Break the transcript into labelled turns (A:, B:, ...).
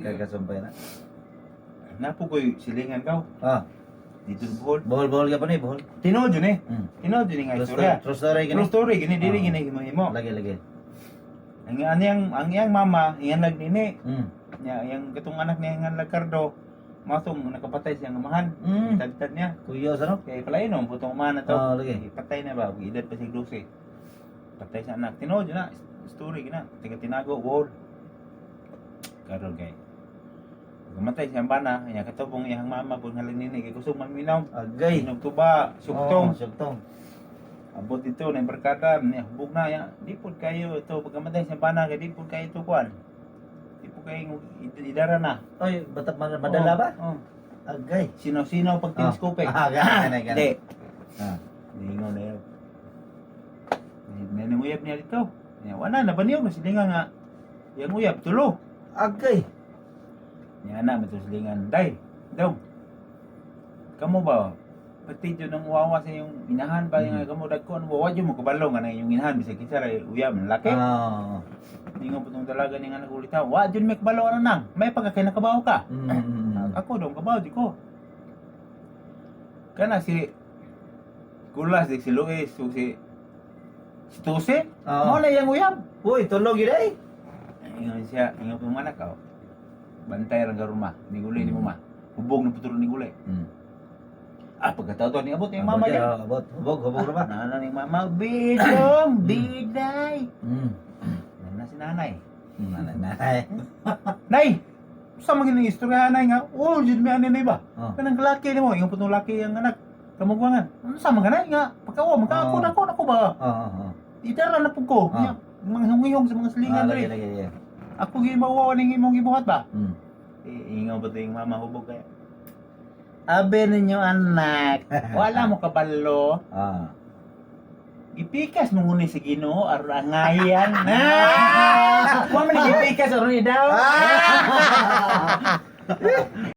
A: kagasumpay na.
B: Napo ko'y silingan ka.
A: Ah,
B: Dito sa Bohol.
A: bohol-bohol ka pa ni, bohol.
B: Tinood yun eh.
A: Mm.
B: Tinood yun nga
A: True
B: istorya.
A: story, true story
B: True
A: gini.
B: story, gini dili
A: Ah.
B: gini himo.
A: Lagi.
B: Ang iyang mama, iyang nagdini.
A: Mm.
B: Yang katong anak niya nga Ricardo, matong nakapatay siyang amahan.
A: Mm.
B: Tagtad niya.
A: Kuya sa no?
B: Kay palayon no, butong umahan na to.
A: Lagi.
B: Patay na ba? Edad pa siya 12. Patay sa anak. Tinood yun na. Story gina. Tiga tinago, Bohol. Karon kay gamatay siyang bana, nya katubong iyang mama pud nga nini kay kusog man minaw.
A: Agay.
B: Inog tuba, suktong.
A: Suktong.
B: Abot ito na barkada, niya hubog na ya. Di pud kayo ito pagkamatay siyang bana kay di pud kayo ito kuan. Di pud kayo idara na.
A: Oy, batak madala ba?
B: Oh.
A: Agay.
B: Sino-sino pag telescope.
A: Ganay.
B: Hindi.
A: Ah.
B: Ningon na yun. Nanimuyab niya dito. Niya, wala na baniyo na silingan nga. Yang uyab tulo.
A: Agay.
B: Niya anak may silingan. Day, daw. Kamu ba? Pati dyan ang wawa sa yung inahan ba yung kamu dagkon. Wawa dyan mo kabalo nga na yung inahan. Bisa kinsa rin uyab ng laki.
A: Ah.
B: Ningon po itong dalaga niya nga nagulitaw. Wa dyan may kabalo ano nang. May pagkakinakabaho ka. Ako dong kabaho di ko. Kana si Kulas di si Luis o si Tuse. Mo na yang uyab.
A: Uy, tulog yun ay.
B: Ingon siya, ingon po manak ka. Bantay lang ka rumah. Ni gulay ni mama. Hubog na puturo ni gulay. Pagkataon ni abot yung mama niya.
A: Abot. Hubog na ba?
B: Nana ni mama, bidong, biday. Nana si nanay.
A: Nanay.
B: Nay! Sa mga ng istorya nanay nga, jud may ani na iba.
A: Oh.
B: Kanang laki ni mo, yung putong laki ang anak. Kamugwangan. Ano sa mga nanay nga? Pagkawa, magkakon ako ba?
A: Oo.
B: Idara na po ko.
A: Ah.
B: Mga hungihong sa mga silingan
A: Lagi.
B: rin. Ako gimawa ning imong gibuhat ba?
A: Mm.
B: Ingaw ba ito yung mama hubog kaya? Abe ninyo anak, wala mo kabalo.
A: Ah.
B: Gipikas mo muna sa Ginoo arangayan. Wa man gipikas aron ni daw.